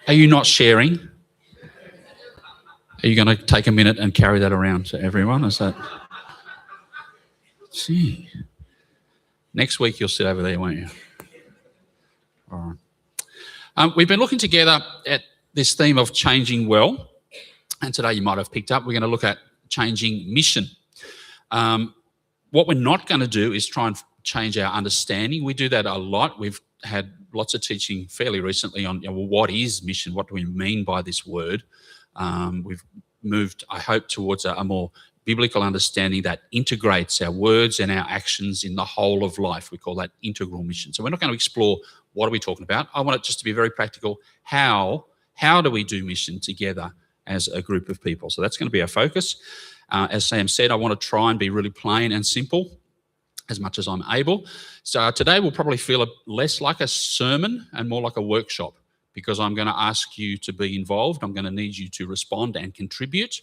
Are you not sharing? Are you going to take a minute and carry that around to everyone? Is that... Gee. Next week you'll sit over there, won't you? All right. We've been looking together at this theme of changing well, and today you might have picked up, we're going to look at changing mission. What we're not going to do is try and change our understanding. We do that a lot. We've had lots of teaching fairly recently on what is mission, what do we mean by this word. We've moved, I hope, towards a more biblical understanding that integrates our words and our actions in the whole of life. We call that integral mission. So we're not going to explore what are we talking about. I want it just to be very practical. How do we do mission together as a group of people? So that's going to be our focus. As Sam said, I want to try and be really plain and simple as much as I'm able. So today will probably feel less like a sermon and more like a workshop, because I'm going to ask you to be involved. I'm going to need you to respond and contribute,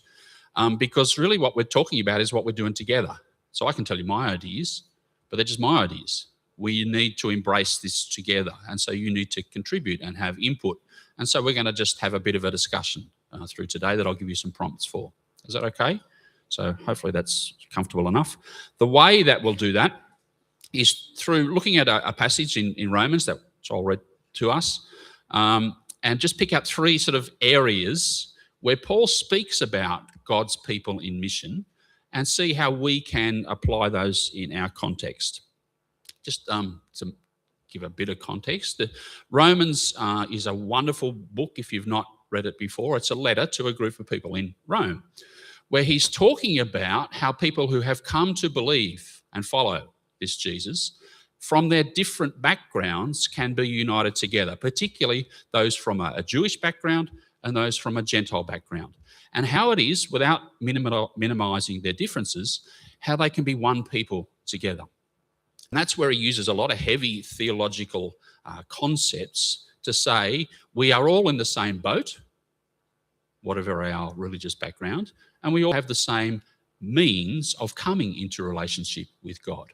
because really what we're talking about is what we're doing together. So I can tell you my ideas, but they're just my ideas. We need to embrace this together, and so you need to contribute and have input. And so we're going to just have a bit of a discussion through today that I'll give you some prompts for. Is that okay? So hopefully that's comfortable enough. The way that we'll do that is through looking at a passage in Romans that's all read to us, and just pick out three sort of areas where Paul speaks about God's people in mission and see how we can apply those in our context. Just to give a bit of context, Romans is a wonderful book if you've not read it before. It's a letter to a group of people in Rome where he's talking about how people who have come to believe and follow this Jesus from their different backgrounds can be united together, particularly those from a Jewish background and those from a Gentile background, and how it is, without minimizing their differences, how they can be one people together. And that's where he uses a lot of heavy theological concepts to say we are all in the same boat, whatever our religious background, and we all have the same means of coming into relationship with God.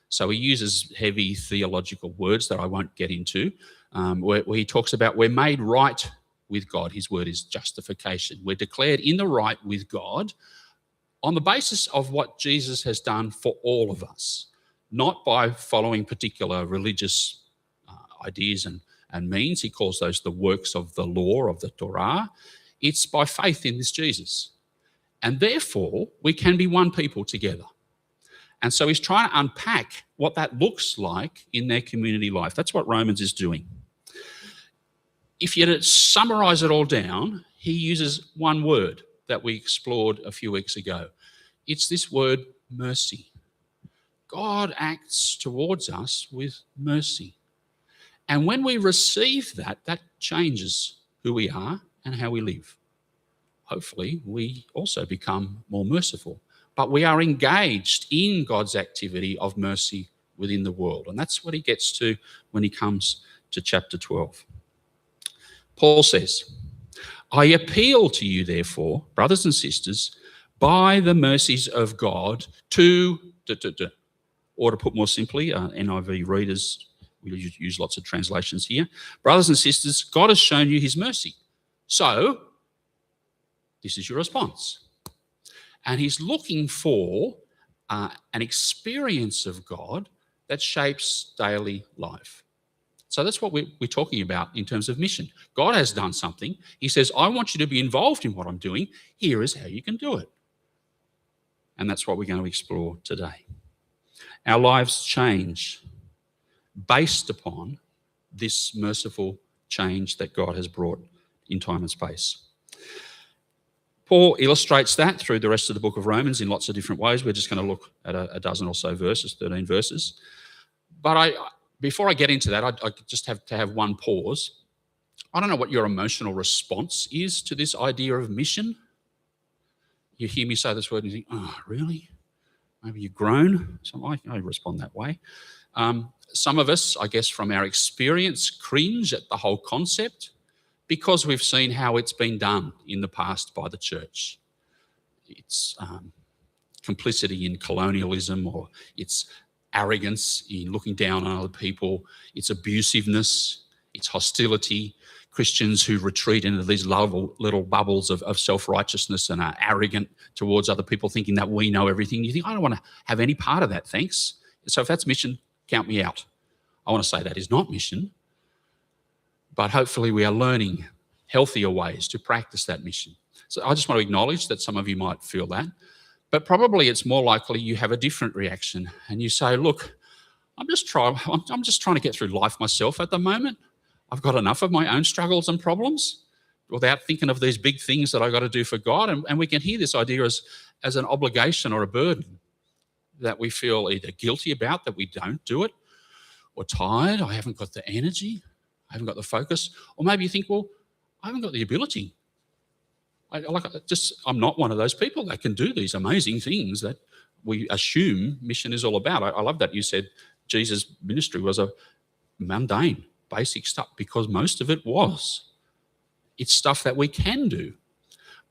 So he uses heavy theological words that I won't get into, where he talks about we're made right with God. His word is justification. We're declared in the right with God on the basis of what Jesus has done for all of us, not by following particular religious ideas and means. He calls those the works of the law, of the Torah. It's by faith in this Jesus. And therefore, we can be one people together. And so he's trying to unpack what that looks like in their community life. That's what Romans is doing. If you had to summarise it all down, he uses one word that we explored a few weeks ago. It's this word, mercy. God acts towards us with mercy. And when we receive that, that changes who we are and how we live. Hopefully, we also become more merciful. But we are engaged in God's activity of mercy within the world. And that's what he gets to when he comes to chapter 12. Paul says, I appeal to you, therefore, brothers and sisters, by the mercies of God to, or to put more simply, NIV readers, we use lots of translations here. Brothers and sisters, God has shown you his mercy. So, this is your response. And he's looking for an experience of God that shapes daily life. So that's what we're talking about in terms of mission. God has done something. He says, I want you to be involved in what I'm doing. Here is how you can do it. And that's what we're going to explore today. Our lives change based upon this merciful change that God has brought in time and space. Paul illustrates that through the rest of the book of Romans in lots of different ways. We're just going to look at a dozen or so verses, 13 verses. But before I get into that, I just have to have one pause. I don't know what your emotional response is to this idea of mission. You hear me say this word and you think, oh, really? Maybe you groan. So I respond that way. Some of us, I guess, from our experience, cringe at the whole concept, because we've seen how it's been done in the past by the church. It's complicity in colonialism, or it's arrogance in looking down on other people, it's abusiveness, it's hostility, Christians who retreat into these little bubbles of self-righteousness and are arrogant towards other people, thinking that we know everything. You think, I don't want to have any part of that, thanks. So if that's mission, count me out. I want to say that is not mission, but hopefully we are learning healthier ways to practice that mission. So I just want to acknowledge that some of you might feel that, but probably it's more likely you have a different reaction and you say, look, I'm just trying to get through life myself at the moment. I've got enough of my own struggles and problems without thinking of these big things that I've got to do for God. And we can hear this idea as an obligation or a burden that we feel either guilty about, that we don't do it, or tired, I haven't got the energy, I haven't got the focus. Or maybe you think, well, I haven't got the ability. I'm not one of those people that can do these amazing things that we assume mission is all about. I love that you said Jesus' ministry was a mundane, basic stuff, because most of it was. It's stuff that we can do.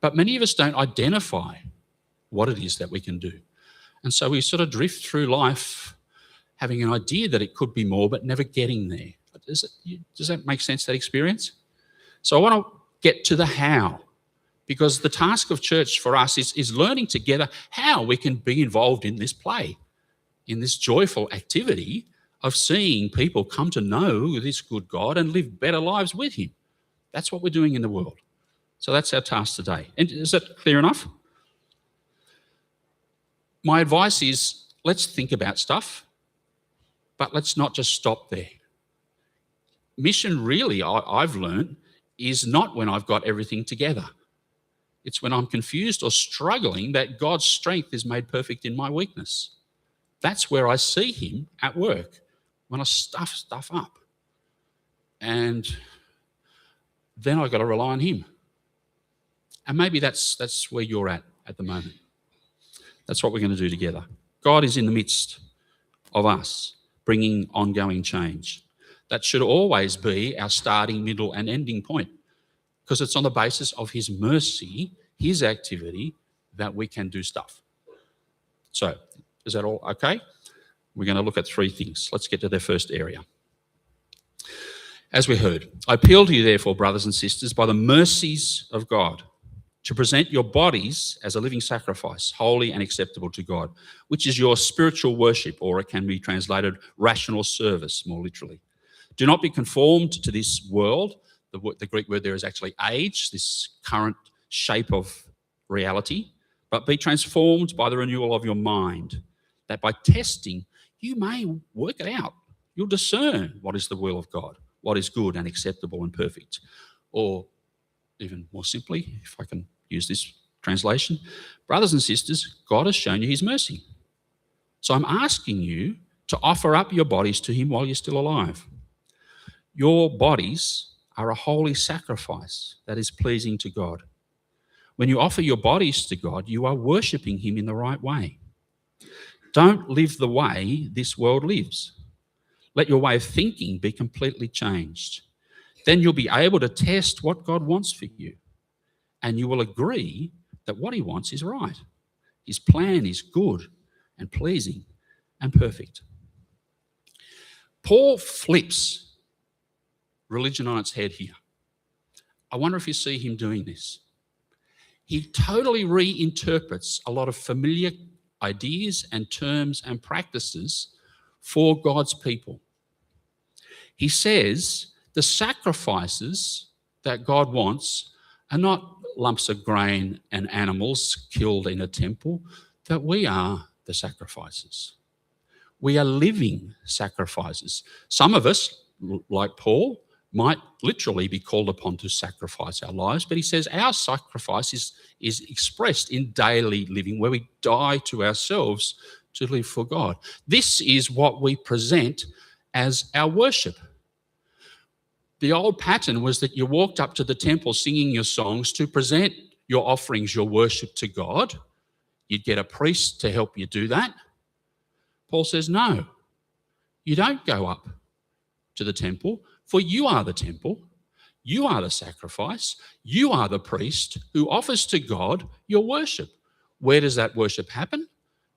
But many of us don't identify what it is that we can do. And so we sort of drift through life having an idea that it could be more, but never getting there. Does that make sense, that experience? So I want to get to the how, because the task of church for us is learning together how we can be involved in this play, in this joyful activity of seeing people come to know this good God and live better lives with him. That's what we're doing in the world. So that's our task today. And is that clear enough? My advice is, let's think about stuff, but let's not just stop there. Mission really, I've learned, is not when I've got everything together. It's when I'm confused or struggling that God's strength is made perfect in my weakness. That's where I see him at work, when I stuff stuff up. And then I've got to rely on him. And maybe that's where you're at the moment. That's what we're going to do together. God is in the midst of us, bringing ongoing change. That should always be our starting, middle, and ending point, because it's on the basis of his mercy, his activity, that we can do stuff. So, is that all okay? We're going to look at three things. Let's get to the first area. As we heard, I appeal to you, therefore, brothers and sisters, by the mercies of God, to present your bodies as a living sacrifice, holy and acceptable to God, which is your spiritual worship, or it can be translated rational service, more literally. Do not be conformed to this world. The Greek word there is actually age, this current shape of reality, but be transformed by the renewal of your mind, that by testing you may work it out. You'll discern what is the will of God, what is good and acceptable and perfect. Or even more simply, if I can use this translation, brothers and sisters, God has shown you his mercy. So I'm asking you to offer up your bodies to him while you're still alive. Your bodies are a holy sacrifice that is pleasing to God. When you offer your bodies to God, you are worshipping him in the right way. Don't live the way this world lives. Let your way of thinking be completely changed. Then you'll be able to test what God wants for you, and you will agree that what he wants is right. His plan is good and pleasing and perfect. Paul flips religion on its head here. I wonder if you see him doing this. He totally reinterprets a lot of familiar ideas and terms and practices for God's people. He says the sacrifices that God wants are not lumps of grain and animals killed in a temple, that we are the sacrifices. We are living sacrifices. Some of us, like Paul, might literally be called upon to sacrifice our lives, but he says our sacrifice is expressed in daily living, where we die to ourselves to live for God. This is what we present as our worship. The old pattern was that you walked up to the temple singing your songs to present your offerings, your worship to God. You'd get a priest to help you do that. Paul says, no, you don't go up to the temple, for you are the temple, you are the sacrifice, you are the priest who offers to God your worship. Where does that worship happen?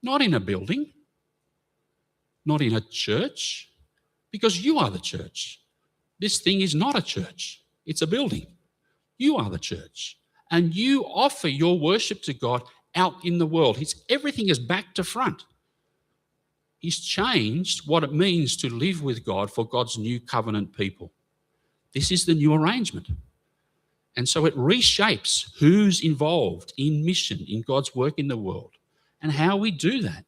Not in a building, not in a church, because you are the church. This thing is not a church. It's a building. You are the church. And you offer your worship to God out in the world. Everything is back to front. He's changed what it means to live with God for God's new covenant people. This is the new arrangement. And so it reshapes who's involved in mission, in God's work in the world, and how we do that.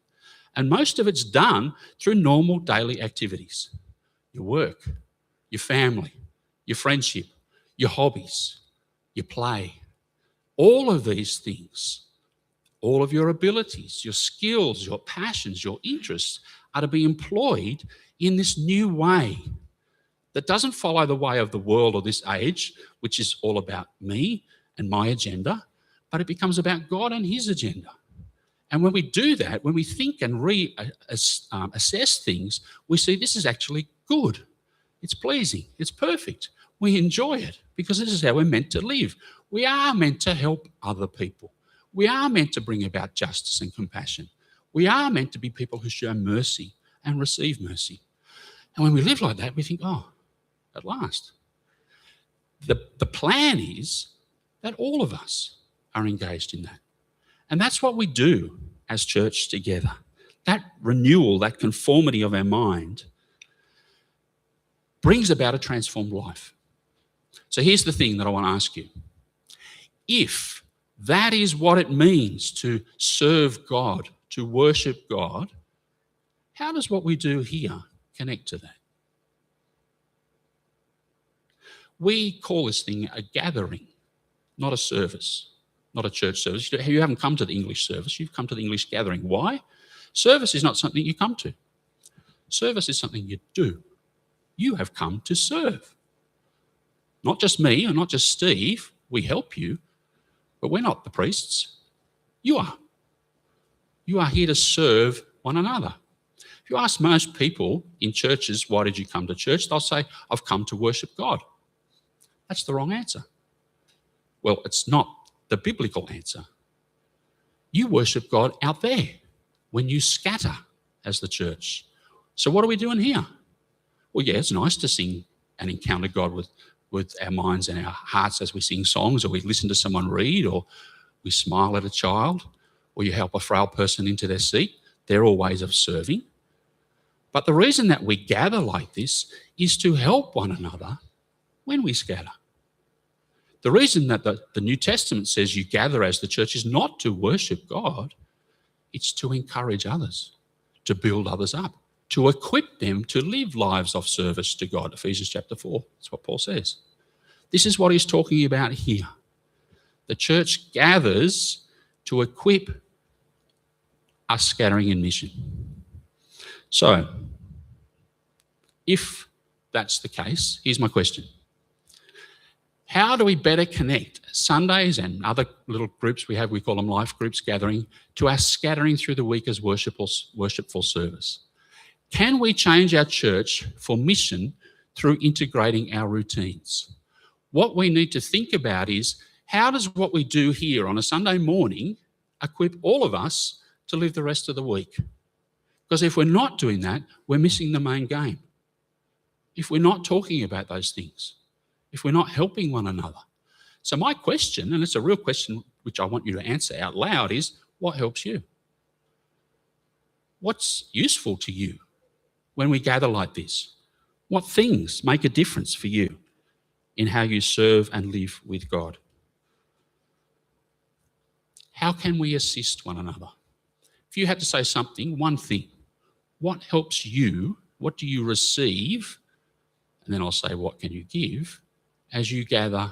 And most of it's done through normal daily activities. Your work, your family, your friendship, your hobbies, your play. All of these things, all of your abilities, your skills, your passions, your interests are to be employed in this new way that doesn't follow the way of the world or this age, which is all about me and my agenda, but it becomes about God and his agenda. And when we do that, when we think and assess things, we see this is actually good. It's pleasing. It's perfect. We enjoy it because this is how we're meant to live. We are meant to help other people. We are meant to bring about justice and compassion. We are meant to be people who show mercy and receive mercy. And when we live like that, we think, oh, at last. The plan is that all of us are engaged in that. And that's what we do as church together. That renewal, that conformity of our mind brings about a transformed life. So here's the thing that I want to ask you. If that is what it means to serve God, to worship God, how does what we do here connect to that? We call this thing a gathering, not a service, not a church service. You haven't come to the English service, you've come to the English gathering. Why? Service is not something you come to. Service is something you do. You have come to serve. Not just me or not just Steve, we help you, but we're not the priests. You are. You are here to serve one another. If you ask most people in churches, why did you come to church? They'll say, I've come to worship God. That's the wrong answer. Well, it's not the biblical answer. You worship God out there when you scatter as the church. So what are we doing here? Well, yeah, it's nice to sing and encounter God with our minds and our hearts as we sing songs, or we listen to someone read, or we smile at a child, or you help a frail person into their seat. They're all ways of serving. But the reason that we gather like this is to help one another when we scatter. The reason that the New Testament says you gather as the church is not to worship God, it's to encourage others, to build others up, to equip them to live lives of service to God. Ephesians chapter 4, that's what Paul says. This is what he's talking about here. The church gathers to equip us scattering in mission. So, if that's the case, here's my question. How do we better connect Sundays and other little groups we have, we call them life groups, gathering, to our scattering through the week as worshipful service? Can we change our church for mission through integrating our routines? What we need to think about is, how does what we do here on a Sunday morning equip all of us to live the rest of the week? Because if we're not doing that, we're missing the main game. If we're not talking about those things, if we're not helping one another. So my question, and it's a real question which I want you to answer out loud, is what helps you? What's useful to you when we gather like this? What things make a difference for you in how you serve and live with God? How can we assist one another? If you had to say something, one thing, what helps you? What do you receive? And then I'll say, what can you give as you gather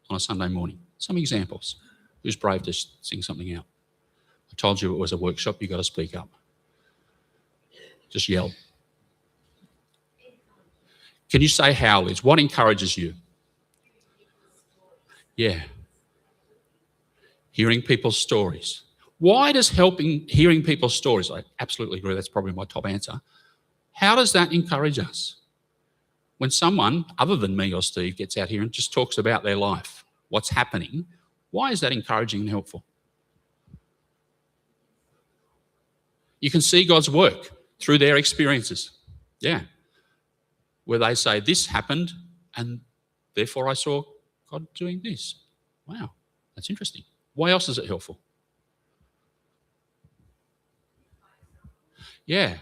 on a Sunday morning? Some examples. Who's brave to sing something out? I told you it was a workshop, you've got to speak up. Just yell. Can you say how, Liz? What encourages you? Yeah. Hearing people's stories. Why does hearing people's stories, I absolutely agree, that's probably my top answer. How does that encourage us? When someone, other than me or Steve, gets out here and just talks about their life, what's happening, why is that encouraging and helpful? You can see God's work through their experiences. Yeah. Where they say, this happened and Therefore, I saw God doing this. Wow, that's interesting. Why else is it helpful? Yeah.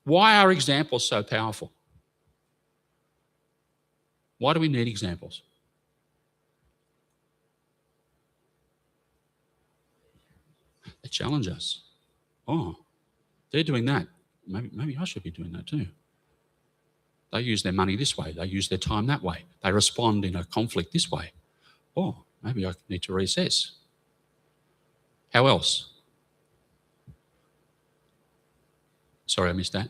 Why are examples so powerful? Why do we need examples? They challenge us. Oh, they're doing that. Maybe I should be doing that too. They use their money this way. They use their time that way. They respond in a conflict this way. Oh, maybe I need to reassess. How else? Sorry, I missed that.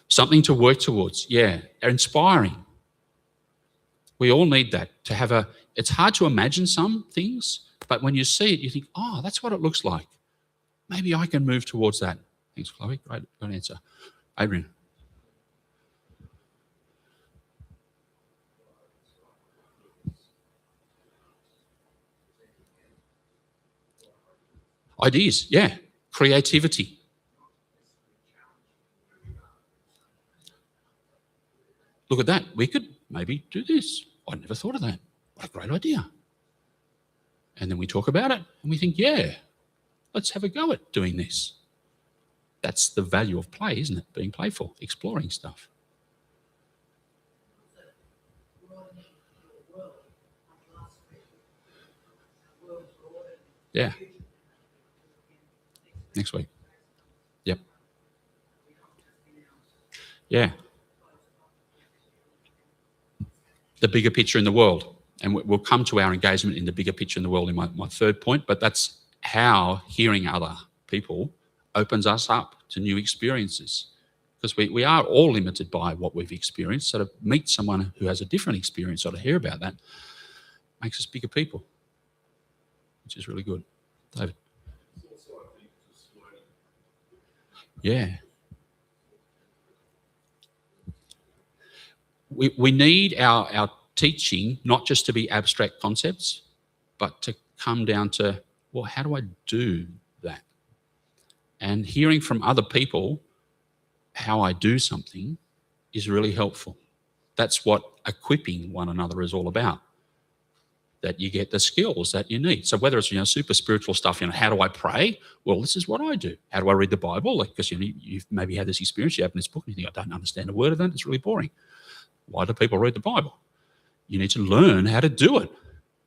Something to work towards. Yeah, inspiring. We all need that to have a. It's hard to imagine some things, but when you see it, you think, oh, that's what it looks like. Maybe I can move towards that. Thanks, Chloe. Great answer. Adrian. Ideas, yeah. Creativity. Look at that. We could maybe do this. I never thought of that. What a great idea. And then we talk about it and we think, yeah, let's have a go at doing this. That's the value of play, isn't it? Being playful, exploring stuff. Yeah. Next week. Yep. Yeah. The bigger picture in the world. And we'll come to our engagement in the bigger picture in the world in my third point, but that's how hearing other people opens us up to new experiences. Because we are all limited by what we've experienced. So to meet someone who has a different experience or to hear about that makes us bigger people, which is really good. David? Yeah. We need our teaching not just to be abstract concepts, but to come down to, well, how do I do that? And hearing from other people how I do something is really helpful. That's what equipping one another is all about, that you get the skills that you need. So whether it's, super spiritual stuff, how do I pray? Well, this is what I do. How do I read the Bible? Because you've maybe had this experience, you open this book and you think, I don't understand a word of that, it's really boring. Why do people read the Bible? You need to learn how to do it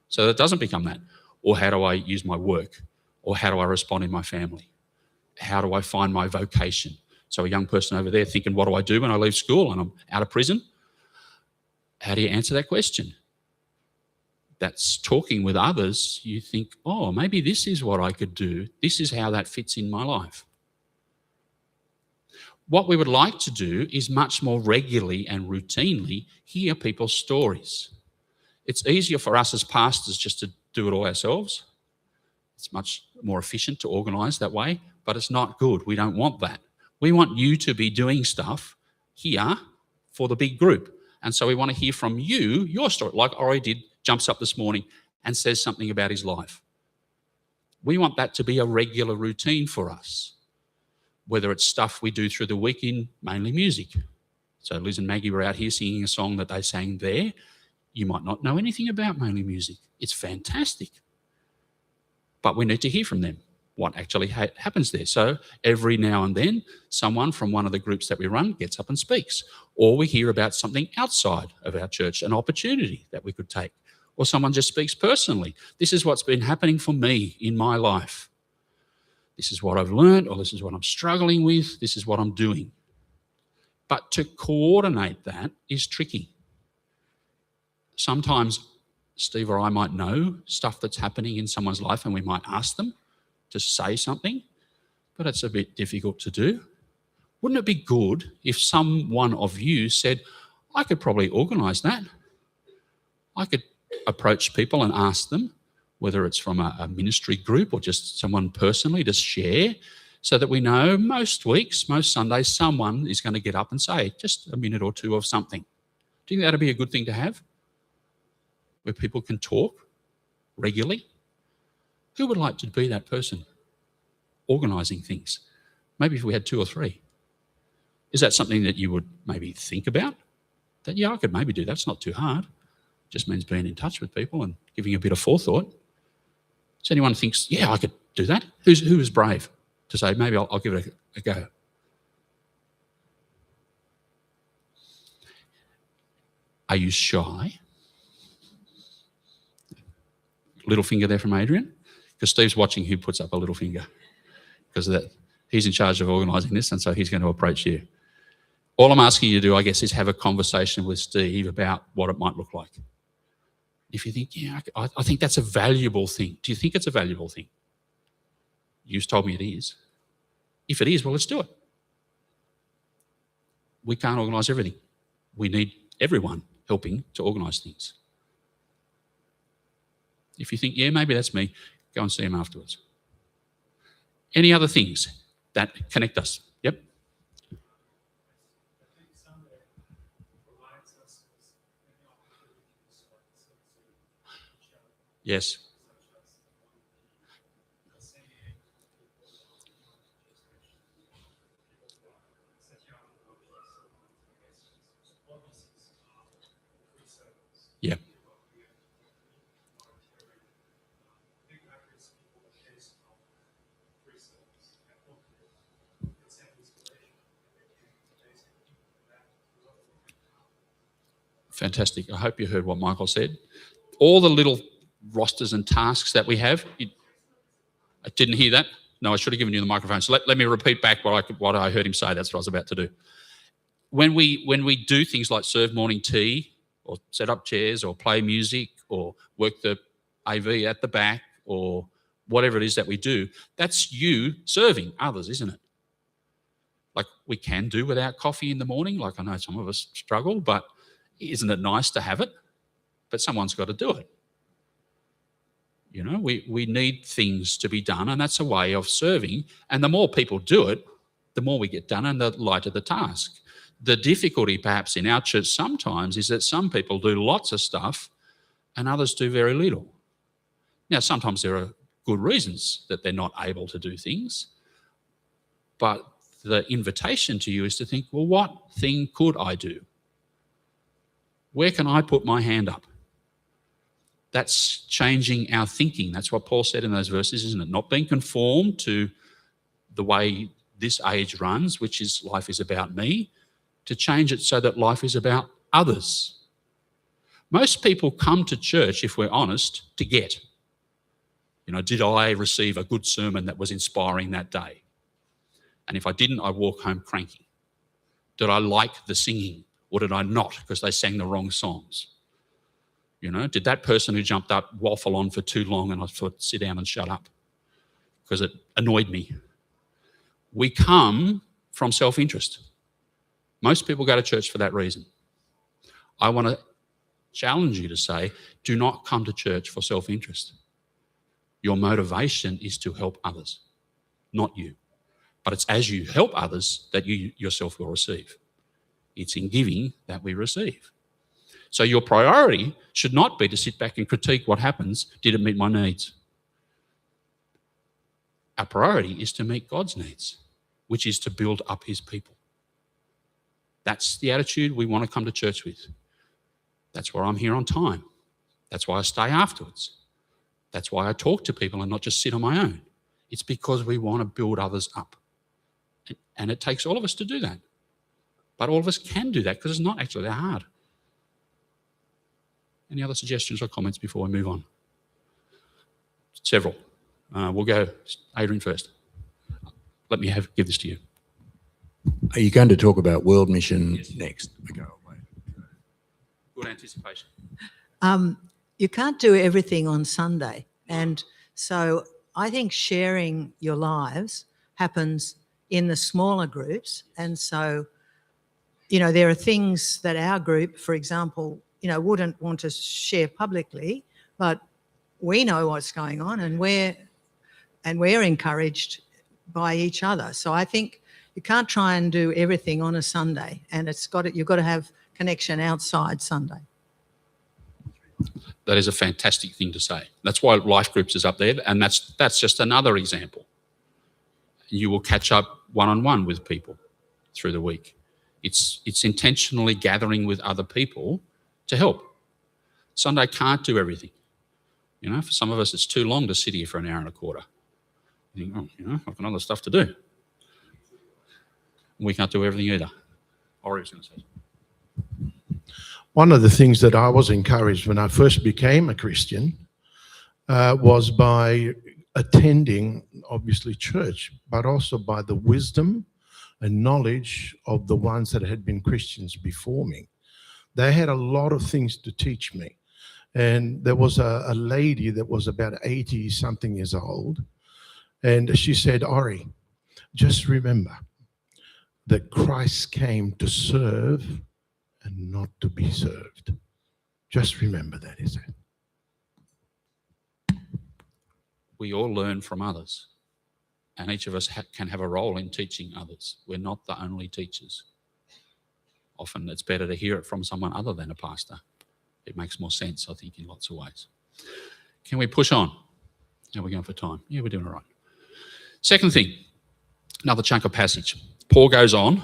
so that it doesn't become that. Or how do I use my work? Or how do I respond in my family? How do I find my vocation? So a young person over there thinking, what do I do when I leave school and I'm out of prison? How do you answer that question? That's talking with others. You think, oh, maybe this is what I could do. This is how that fits in my life. What we would like to do is much more regularly and routinely hear people's stories. It's easier for us as pastors just to do it all ourselves. It's much more efficient to organise that way, but it's not good. We don't want that. We want you to be doing stuff here for the big group. And so we want to hear from you, your story, like Ori did, jumps up this morning and says something about his life. We want that to be a regular routine for us, whether it's stuff we do through the week in mainly music. So Liz and Maggie were out here singing a song that they sang there. You might not know anything about mainly music. It's fantastic. But we need to hear from them what actually happens there. So every now and then, someone from one of the groups that we run gets up and speaks. Or we hear about something outside of our church, an opportunity that we could take. Or someone just speaks personally. This is what's been happening for me in my life. This is what I've learned, or this is what I'm struggling with. This is what I'm doing. But to coordinate that is tricky. Sometimes Steve or I might know stuff that's happening in someone's life and we might ask them to say something, but it's a bit difficult to do. Wouldn't it be good if someone of you said, I could probably organise that. I could approach people and ask them, whether it's from a ministry group or just someone personally, to share, so that we know most weeks, most Sundays, someone is going to get up and say just a minute or two of something. Do you think that would be a good thing to have, where people can talk regularly? Who would like to be that person organising things? Maybe if we had 2 or 3. Is that something that you would maybe think about? that, yeah, I could maybe do that. It's not too hard. Just means being in touch with people and giving a bit of forethought. So anyone thinks, yeah, I could do that? Who is brave to say, maybe I'll give it a go? Are you shy? Little finger there from Adrian, because Steve's watching who puts up a little finger, because he's in charge of organising this, and so he's going to approach you. All I'm asking you to do, I guess, is have a conversation with Steve about what it might look like. If you think, yeah, I think that's a valuable thing. Do you think it's a valuable thing? You've told me it is. If it is, well, let's do it. We can't organise everything. We need everyone helping to organise things. If you think, yeah, maybe that's me, go and see him afterwards. Any other things that connect us? Yep. Yes. Yeah. Fantastic. I hope you heard what Michael said. All the little rosters and tasks that we have. I didn't hear that. No, I should have given you the microphone. So let me repeat back what I heard him say. That's what I was about to do. When we do things like serve morning tea or set up chairs or play music or work the AV at the back or whatever it is that we do, that's you serving others, isn't it? Like we can do without coffee in the morning. Like I know some of us struggle, but isn't it nice to have it? But someone's got to do it. You know, we need things to be done, and that's a way of serving. And the more people do it, the more we get done and the lighter the task. The difficulty perhaps in our church sometimes is that some people do lots of stuff and others do very little. Now, sometimes there are good reasons that they're not able to do things, but the invitation to you is to think, well, what thing could I do? Where can I put my hand up? That's changing our thinking. That's what Paul said in those verses, isn't it? Not being conformed to the way this age runs, which is life is about me, to change it so that life is about others. Most people come to church, if we're honest, to get. You know, did I receive a good sermon that was inspiring that day? And if I didn't, I walk home cranky. Did I like the singing or did I not because they sang the wrong songs? You know, did that person who jumped up waffle on for too long and I thought, sit down and shut up because it annoyed me? We come from self-interest. Most people go to church for that reason. I want to challenge you to say, do not come to church for self-interest. Your motivation is to help others, not you. But it's as you help others that you yourself will receive. It's in giving that we receive. So your priority should not be to sit back and critique what happens. Did it meet my needs? Our priority is to meet God's needs, which is to build up his people. That's the attitude we want to come to church with. That's why I'm here on time. That's why I stay afterwards. That's why I talk to people and not just sit on my own. It's because we want to build others up. And it takes all of us to do that. But all of us can do that because it's not actually that hard. Any other suggestions or comments before we move on? Several. We'll go Adrian first. Let me give this to you. Are you going to talk about World Mission next? Okay, Good anticipation. You can't do everything on Sunday. And so I think sharing your lives happens in the smaller groups. And so, you know, there are things that our group, for example, you know, wouldn't want to share publicly, but we know what's going on and we're encouraged by each other. So I think you can't try and do everything on a Sunday, and you've got to have connection outside Sunday. That is a fantastic thing to say. That's why life groups is up there, and that's just another example. You will catch up one-on-one with people through the week. It's intentionally gathering with other people to help. Sunday can't do everything. You know, for some of us, it's too long to sit here for an hour and a quarter. You think, oh, you know, I've got other stuff to do. We can't do everything either. Ori was going to say. One of the things that I was encouraged when I first became a Christian was by attending, obviously, church, but also by the wisdom and knowledge of the ones that had been Christians before me. They had a lot of things to teach me. And there was a lady that was about 80-something years old, and she said, Ori, just remember that Christ came to serve and not to be served. Just remember that, he said. We all learn from others, and each of us can have a role in teaching others. We're not the only teachers. Often it's better to hear it from someone other than a pastor. It makes more sense, I think, in lots of ways. Can we push on? How are we going for time? Yeah, we're doing all right. Second thing, another chunk of passage. Paul goes on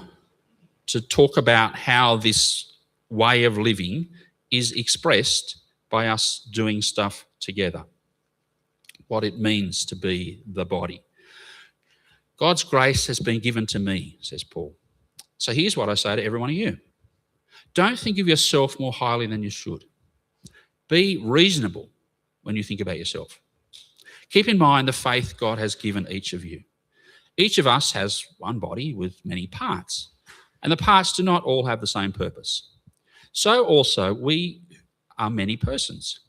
to talk about how this way of living is expressed by us doing stuff together, what it means to be the body. God's grace has been given to me, says Paul. So here's what I say to every one of you. Don't think of yourself more highly than you should. Be reasonable when you think about yourself. Keep in mind the faith God has given each of you. Each of us has one body with many parts, and the parts do not all have the same purpose. So also we are many persons,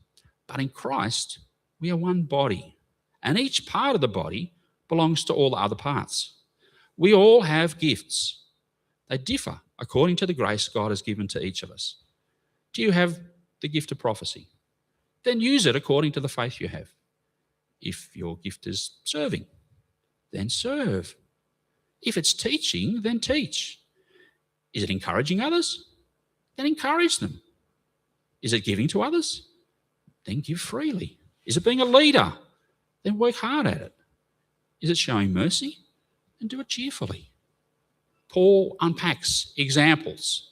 but in Christ we are one body, and each part of the body belongs to all the other parts. We all have gifts. They differ according to the grace God has given to each of us. Do you have the gift of prophecy? Then use it according to the faith you have. If your gift is serving, then serve. If it's teaching, then teach. Is it encouraging others? Then encourage them. Is it giving to others? Then give freely. Is it being a leader? Then work hard at it. Is it showing mercy? Then do it cheerfully. Paul unpacks examples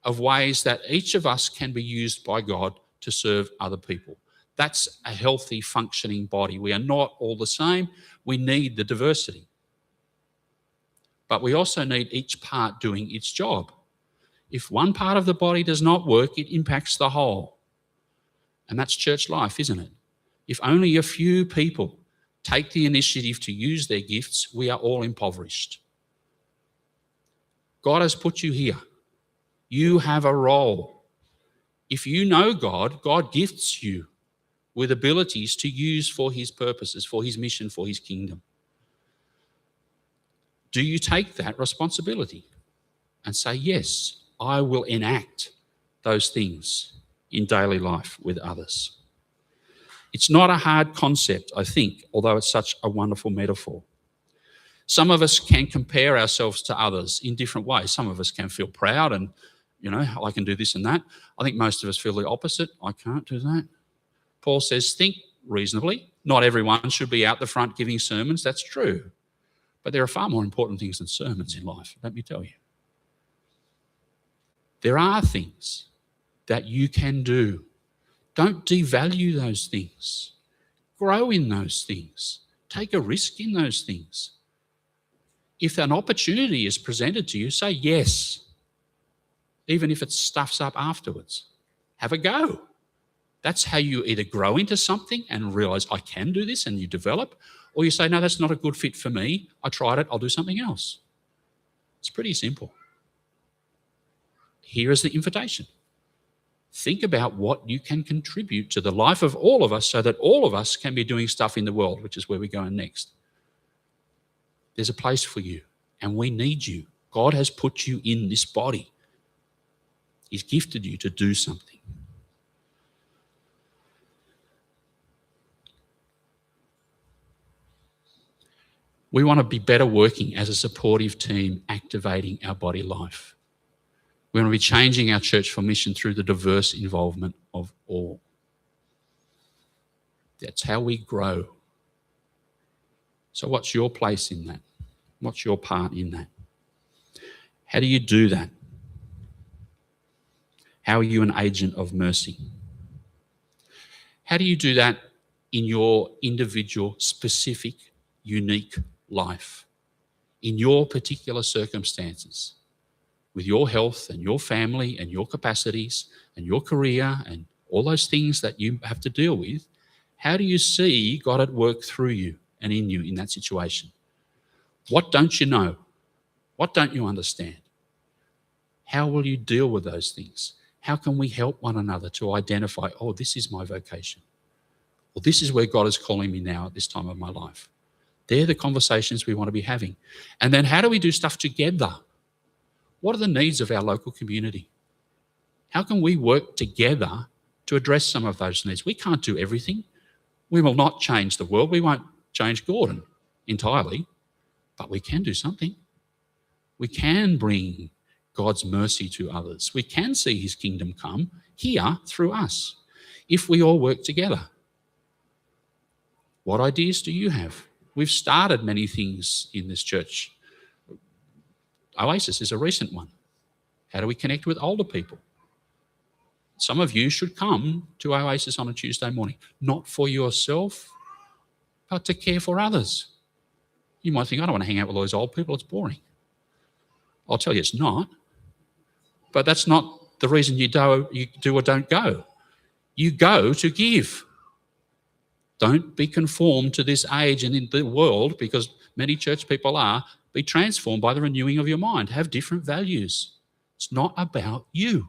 of ways that each of us can be used by God to serve other people. That's a healthy, functioning body. We are not all the same. We need the diversity. But we also need each part doing its job. If one part of the body does not work, it impacts the whole. And that's church life, isn't it? If only a few people take the initiative to use their gifts, we are all impoverished. God has put you here. You have a role. If you know God, God gifts you with abilities to use for his purposes, for his mission, for his kingdom. Do you take that responsibility and say, yes, I will enact those things in daily life with others? It's not a hard concept, I think, although it's such a wonderful metaphor. Some of us can compare ourselves to others in different ways. Some of us can feel proud and, I can do this and that. I think most of us feel the opposite. I can't do that. Paul says, think reasonably. Not everyone should be out the front giving sermons. That's true. But there are far more important things than sermons in life, let me tell you. There are things that you can do. Don't devalue those things. Grow in those things. Take a risk in those things. If an opportunity is presented to you, say yes, even if it stuffs up afterwards. Have a go. That's how you either grow into something and realise I can do this and you develop, or you say, no, that's not a good fit for me. I tried it. I'll do something else. It's pretty simple. Here is the invitation. Think about what you can contribute to the life of all of us so that all of us can be doing stuff in the world, which is where we're going next. There's a place for you, and we need you. God has put you in this body. He's gifted you to do something. We want to be better working as a supportive team, activating our body life. We want to be changing our church for mission through the diverse involvement of all. That's how we grow. So what's your place in that? What's your part in that? How do you do that? How are you an agent of mercy? How do you do that in your individual, specific, unique life, in your particular circumstances, with your health and your family and your capacities and your career and all those things that you have to deal with? How do you see God at work through you and in you in that situation? What don't you know? What don't you understand? How will you deal with those things? How can we help one another to identify, oh, this is my vocation? Well, this is where God is calling me now at this time of my life. They're the conversations we want to be having. And then how do we do stuff together? What are the needs of our local community? How can we work together to address some of those needs? We can't do everything. We will not change the world. We won't change Gordon entirely, but we can do something. We can bring God's mercy to others. We can see his kingdom come here through us if we all work together. What ideas do you have? We've started many things in this church. Oasis is a recent one. How do we connect with older people? Some of you should come to Oasis on a Tuesday morning, not for yourself, but to care for others. You might think, I don't want to hang out with all those old people, it's boring. I'll tell you it's not. But that's not the reason you do or don't go. You go to give. Don't be conformed to this age and in the world, because many church people are. Be transformed by the renewing of your mind. Have different values. It's not about you.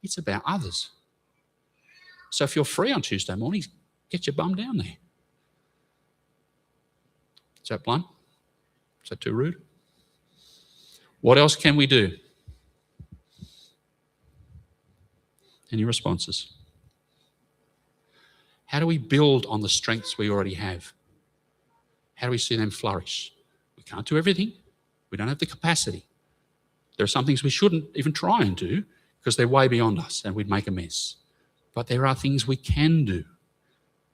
It's about others. So if you're free on Tuesday mornings, get your bum down there. Is that blunt? Is that too rude? What else can we do? Any responses? How do we build on the strengths we already have? How do we see them flourish? We can't do everything. We don't have the capacity. There are some things we shouldn't even try and do because they're way beyond us and we'd make a mess. But there are things we can do.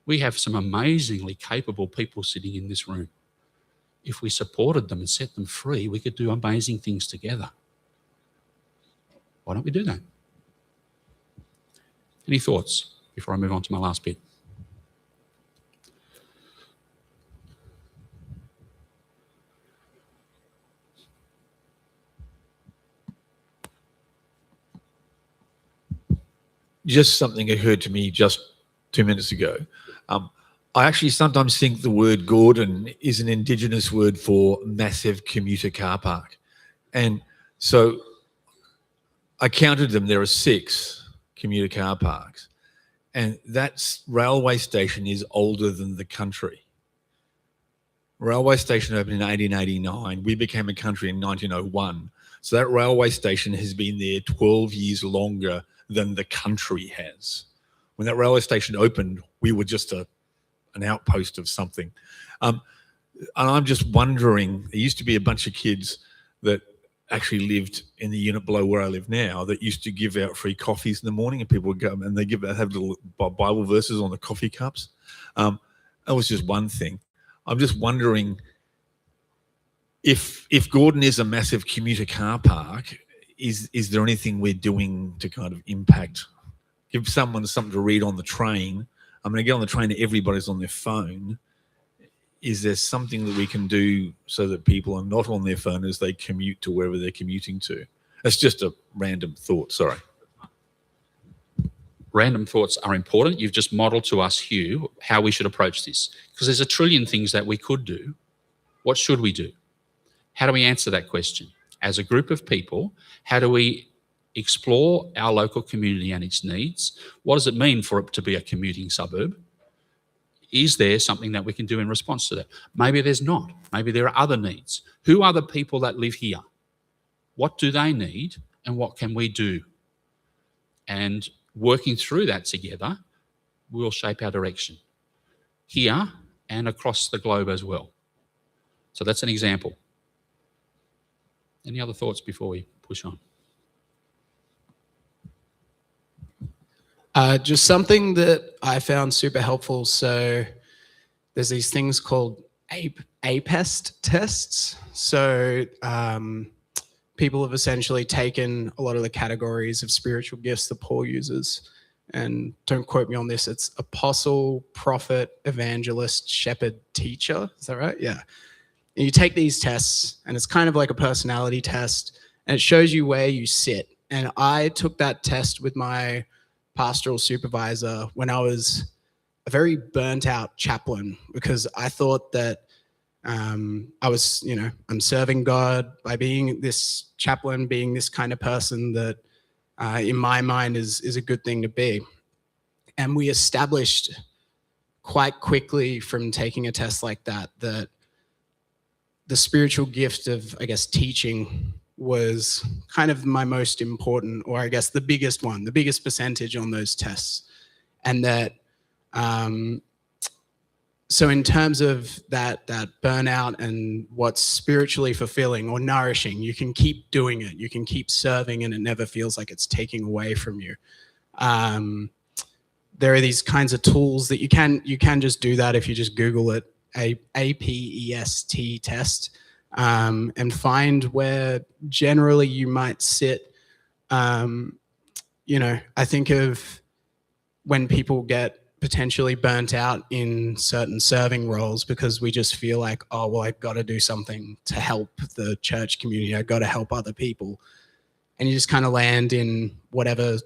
We have some amazingly capable people sitting in this room. If we supported them and set them free, we could do amazing things together. Why don't we do that? Any thoughts before I move on to my last bit? Just something occurred to me just 2 minutes ago. I actually sometimes think the word Gordon is an Indigenous word for massive commuter car park. And so I counted them. There are 6 commuter car parks. And that railway station is older than the country. Railway station opened in 1889. We became a country in 1901. So that railway station has been there 12 years longer than the country has. When that railway station opened, we were just an outpost of something. And I'm just wondering, there used to be a bunch of kids that actually lived in the unit below where I live now that used to give out free coffees in the morning, and people would go and they have little Bible verses on the coffee cups. That was just one thing. I'm just wondering if Gordon is a massive commuter car park, is there anything we're doing to kind of impact, give someone something to read on the train? I'm going to get on the train and everybody's on their phone. Is there something that we can do so that people are not on their phone as they commute to wherever they're commuting to? That's just a random thought, sorry. Random thoughts are important. You've just modelled to us, Hugh, how we should approach this. Because there's a trillion things that we could do. What should we do? How do we answer that question? As a group of people, how do we explore our local community and its needs? What does it mean for it to be a commuting suburb? Is there something that we can do in response to that? Maybe there's not. Maybe there are other needs. Who are the people that live here? What do they need and what can we do? And working through that together will shape our direction here and across the globe as well. So that's an example. Any other thoughts before we push on? Just something that I found super helpful. So there's these things called APEST tests. So people have essentially taken a lot of the categories of spiritual gifts that Paul uses. And don't quote me on this, it's apostle, prophet, evangelist, shepherd, teacher. Is that right? Yeah. And you take these tests, and it's kind of like a personality test, and it shows you where you sit. And I took that test with my pastoral supervisor when I was a very burnt out chaplain, because I thought that I was, I'm serving God by being this chaplain, being this kind of person that in my mind is a good thing to be. And we established quite quickly from taking a test like that the spiritual gift of, I guess, teaching was kind of my most important, or I guess the biggest one, the biggest percentage on those tests. And that, so in terms of that burnout and what's spiritually fulfilling or nourishing, you can keep doing it. You can keep serving and it never feels like it's taking away from you. There are these kinds of tools that you can just do that if you just Google it, APEST test, and find where generally you might sit. I think of when people get potentially burnt out in certain serving roles because we just feel like, oh, well, I've got to do something to help the church community. I've got to help other people. And you just kind of land in whatever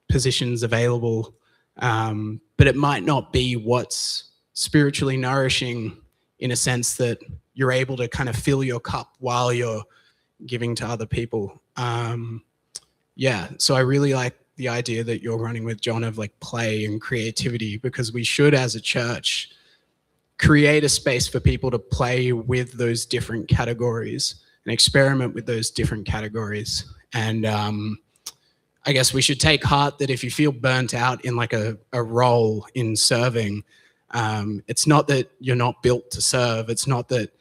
positions available. But it might not be what's spiritually nourishing in a sense that you're able to kind of fill your cup while you're giving to other people. So I really like the idea that you're running with, John, of like play and creativity, because we should, as a church, create a space for people to play with those different categories and experiment with those different categories. And I guess we should take heart that if you feel burnt out in like a role in serving, it's not that you're not built to serve. It's not that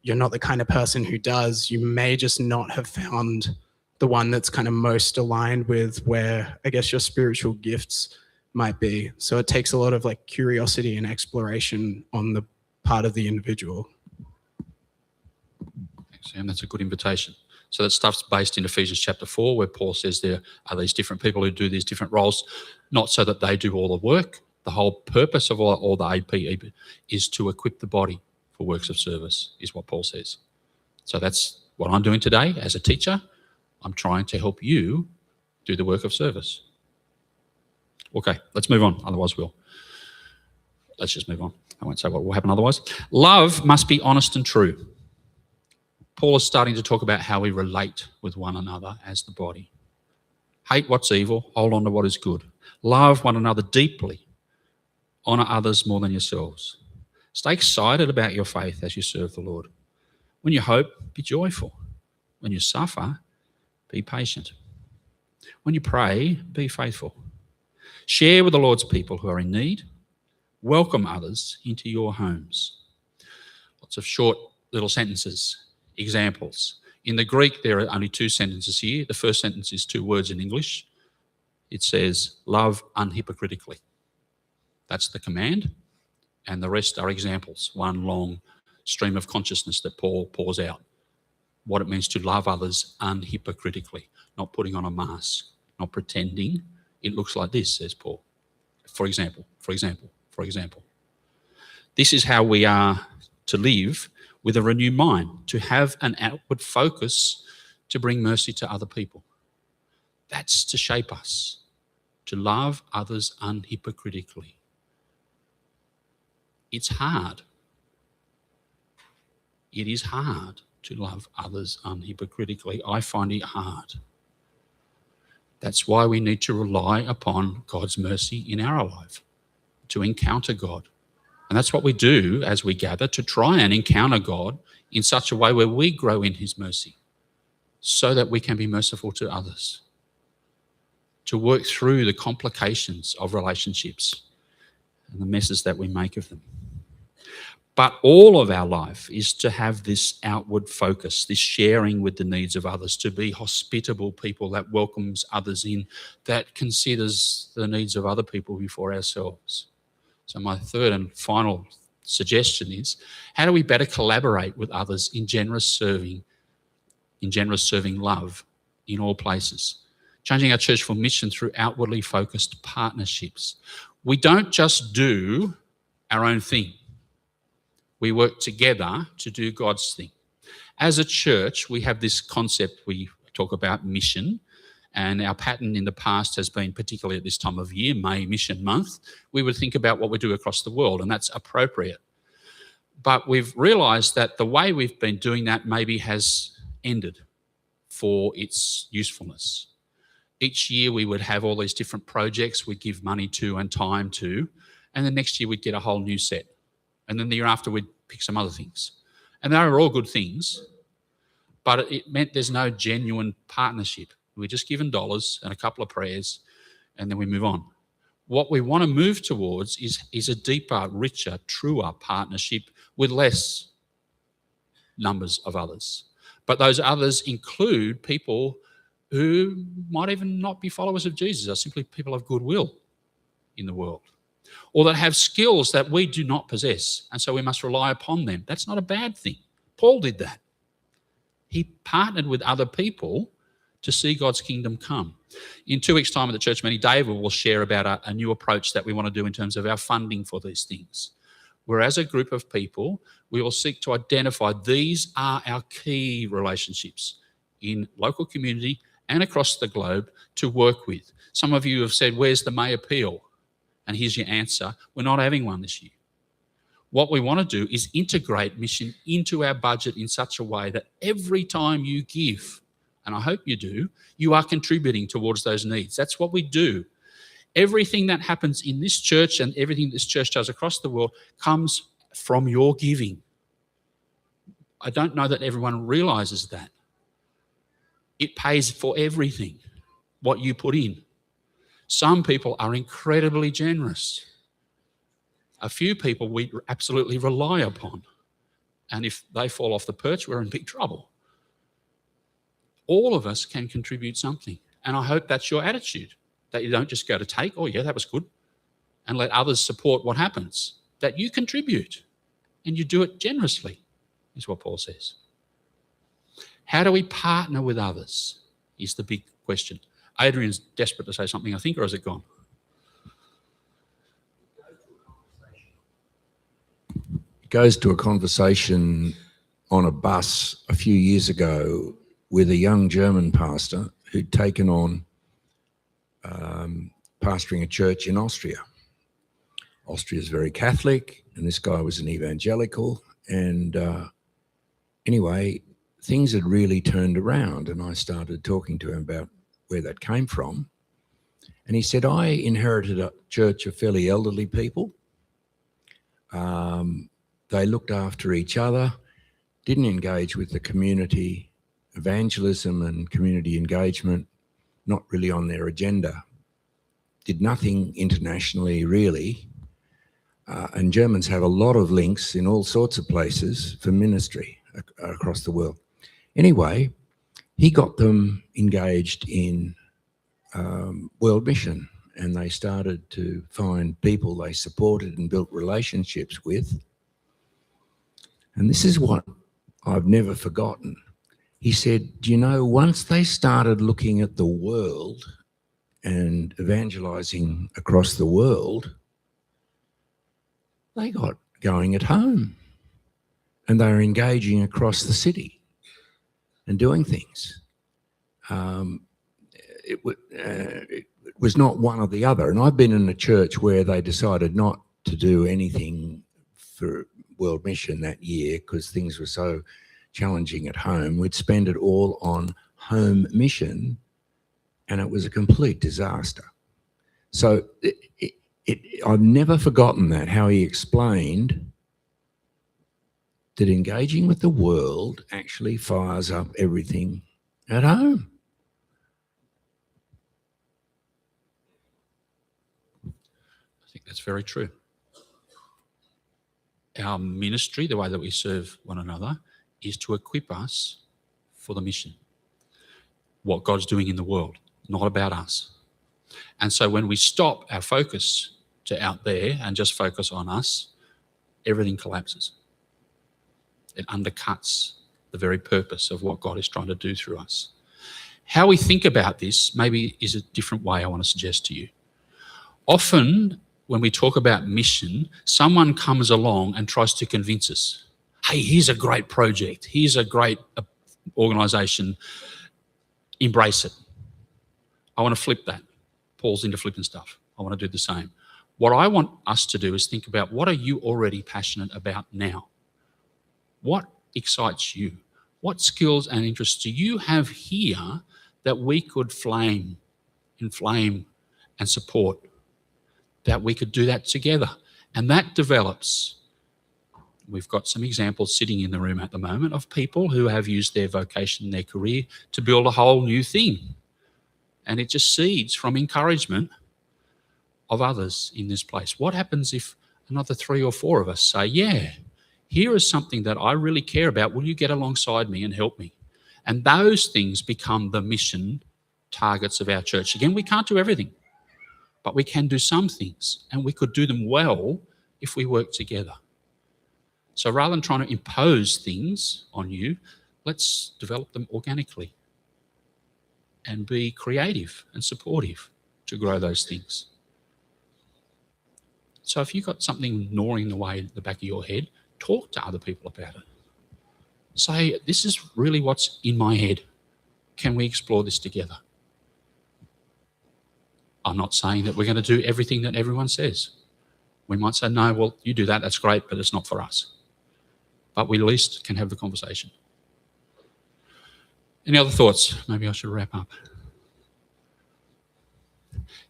you're not the kind of person who does. You may just not have found the one that's kind of most aligned with where, I guess, your spiritual gifts might be. So it takes a lot of like curiosity and exploration on the part of the individual. Thanks, Sam. That's a good invitation. So that stuff's based in Ephesians chapter 4, where Paul says there are these different people who do these different roles, not so that they do all the work. The whole purpose of all the AP is to equip the body for works of service, is what Paul says. So that's what I'm doing today as a teacher. I'm trying to help you do the work of service. Okay, let's move on. Otherwise, let's just move on. I won't say what will happen otherwise. Love must be honest and true. Paul is starting to talk about how we relate with one another as the body. Hate what's evil, hold on to what is good. Love one another deeply. Honour others more than yourselves. Stay excited about your faith as you serve the Lord. When you hope, be joyful. When you suffer, be patient. When you pray, be faithful. Share with the Lord's people who are in need. Welcome others into your homes. Lots of short little sentences, examples. In the Greek, there are only 2 sentences here. The first sentence is 2 words in English. It says, love unhypocritically. That's the command. And the rest are examples, one long stream of consciousness that Paul pours out. What it means to love others unhypocritically, not putting on a mask, not pretending. It looks like this, says Paul. For example. This is how we are to live with a renewed mind, to have an outward focus to bring mercy to other people. That's to shape us, to love others unhypocritically. It's hard. It is hard to love others unhypocritically. I find it hard. That's why we need to rely upon God's mercy in our life, to encounter God. And that's what we do as we gather, to try and encounter God in such a way where we grow in his mercy so that we can be merciful to others, to work through the complications of relationships and the messes that we make of them. But all of our life is to have this outward focus, this sharing with the needs of others, to be hospitable people that welcomes others in, that considers the needs of other people before ourselves. So my third and final suggestion is, how do we better collaborate with others in generous serving in generous serving love in all places. Changing our church for mission through outwardly focused partnerships. We don't just do our own thing. We work together to do God's thing. As a church, we have this concept we talk about mission, and our pattern in the past has been, particularly at this time of year, May Mission Month, we would think about what we do across the world, and that's appropriate. But we've realised that the way we've been doing that maybe has ended for its usefulness. Each year we would have all these different projects we'd give money to and time to, and the next year we'd get a whole new set. And then the year after we'd pick some other things. And they were all good things, but it meant there's no genuine partnership. We're just given dollars and a couple of prayers, and then we move on. What we want to move towards is a deeper, richer, truer partnership with less numbers of others. But those others include people who might even not be followers of Jesus, are simply people of goodwill in the world, or that have skills that we do not possess, and so we must rely upon them. That's not a bad thing. Paul did that. He partnered with other people to see God's kingdom come. In 2 weeks' time at the church meeting, David will share about a new approach that we want to do in terms of our funding for these things. Where as a group of people, we will seek to identify these are our key relationships in local community and across the globe to work with. Some of you have said, where's the May appeal? And here's your answer. We're not having one this year. What we want to do is integrate mission into our budget in such a way that every time you give, and I hope you do, you are contributing towards those needs. That's what we do. Everything that happens in this church and everything this church does across the world comes from your giving. I don't know that everyone realises that. It pays for everything, what you put in. Some people are incredibly generous. A few people we absolutely rely upon. And if they fall off the perch, we're in big trouble. All of us can contribute something. And I hope that's your attitude, that you don't just go to take, oh yeah, that was good, and let others support what happens. That you contribute and you do it generously, is what Paul says. How do we partner with others is the big question. Adrian's desperate to say something, I think, or has it gone? It goes to a conversation on a bus a few years ago with a young German pastor who'd taken on pastoring a church in Austria. Austria is very Catholic, and this guy was an evangelical. And anyway, things had really turned around, and I started talking to him about where that came from. And he said, I inherited a church of fairly elderly people. They looked after each other, didn't engage with the community. Evangelism and community engagement, not really on their agenda. Did nothing internationally, really. And Germans have a lot of links in all sorts of places for ministry across the world. Anyway, he got them engaged in World Mission, and they started to find people they supported and built relationships with. And this is what I've never forgotten. He said, do you know, once they started looking at the world and evangelizing across the world, they got going at home, and they were engaging across the city and doing things. It was not one or the other. And I've been in a church where they decided not to do anything for World Mission that year because things were so challenging at home. We'd spend it all on home mission, and it was a complete disaster. So I've never forgotten that, how he explained that engaging with the world actually fires up everything at home. I think that's very true. Our ministry, the way that we serve one another, is to equip us for the mission. What God's doing in the world, not about us. And so when we stop our focus to out there and just focus on us, everything collapses. It undercuts the very purpose of what God is trying to do through us. How we think about this maybe is a different way I want to suggest to you. Often when we talk about mission, someone comes along and tries to convince us, hey, here's a great project, here's a great organisation, embrace it. I want to flip that. Paul's into flipping stuff. I want to do the same. What I want us to do is think about, what are you already passionate about now? What excites you? What skills and interests do you have here that we could inflame and support? That we could do that together. And that develops. We've got some examples sitting in the room at the moment of people who have used their vocation, their career, to build a whole new thing. And it just seeds from encouragement of others in this place. What happens if another 3 or 4 of us say, yeah, here is something that I really care about. Will you get alongside me and help me? And those things become the mission targets of our church. Again, we can't do everything, but we can do some things, and we could do them well if we work together. So rather than trying to impose things on you, let's develop them organically and be creative and supportive to grow those things. So if you've got something gnawing away at the back of your head, talk to other people about it. Say, this is really what's in my head. Can we explore this together? I'm not saying that we're going to do everything that everyone says. We might say, no, well, you do that, that's great, but it's not for us. But we at least can have the conversation. Any other thoughts? Maybe I should wrap up.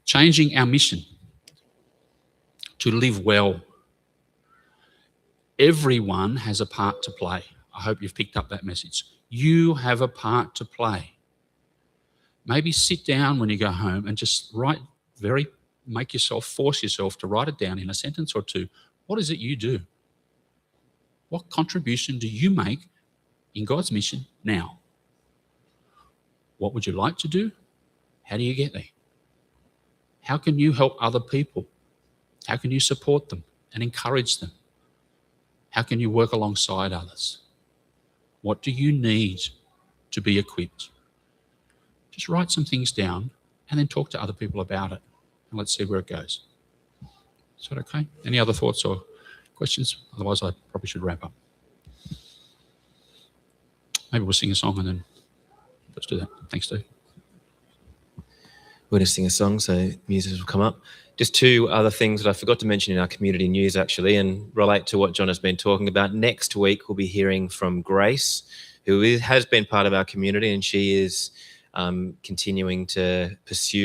Changing our mission to live well. Everyone has a part to play. I hope you've picked up that message. You have a part to play. Maybe sit down when you go home and just force yourself to write it down in a sentence or two. What is it you do? What contribution do you make in God's mission now? What would you like to do? How do you get there? How can you help other people? How can you support them and encourage them? How can you work alongside others? What do you need to be equipped? Just write some things down and then talk to other people about it. And let's see where it goes. Is that okay? Any other thoughts or questions? Otherwise, I probably should wrap up. Maybe we'll sing a song and then let's do that. Thanks, Steve. We're going to sing a song, so musicians will come up. Just 2 other things that I forgot to mention in our community news, actually, and relate to what John has been talking about. Next week, we'll be hearing from Grace, who has been part of our community, and she is continuing to pursue